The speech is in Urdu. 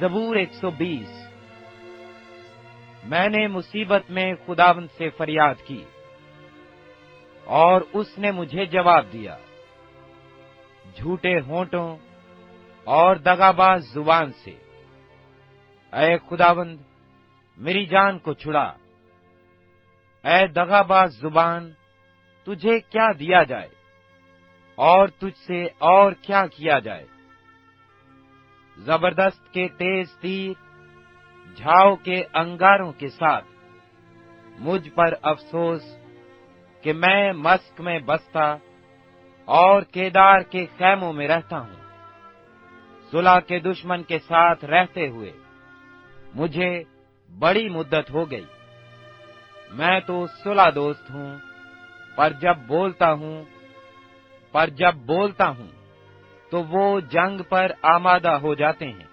زبور 120۔ میں نے مصیبت میں خداوند سے فریاد کی اور اس نے مجھے جواب دیا۔ جھوٹے ہونٹوں اور دغاباز زبان سے اے خداوند میری جان کو چھڑا۔ اے دغاباز زبان، تجھے کیا دیا جائے اور تجھ سے اور کیا کیا جائے؟ زبردست کے تیز تیر جھاؤ کے انگاروں کے ساتھ مجھ پر افسوس کہ میں مسک میں بستا اور کیدار کے خیموں میں رہتا ہوں۔ صلح کے دشمن کے ساتھ رہتے ہوئے مجھے بڑی مدت ہو گئی۔ میں تو صلح دوست ہوں، پر جب بولتا ہوں تو وہ جنگ پر آمادہ ہو جاتے ہیں۔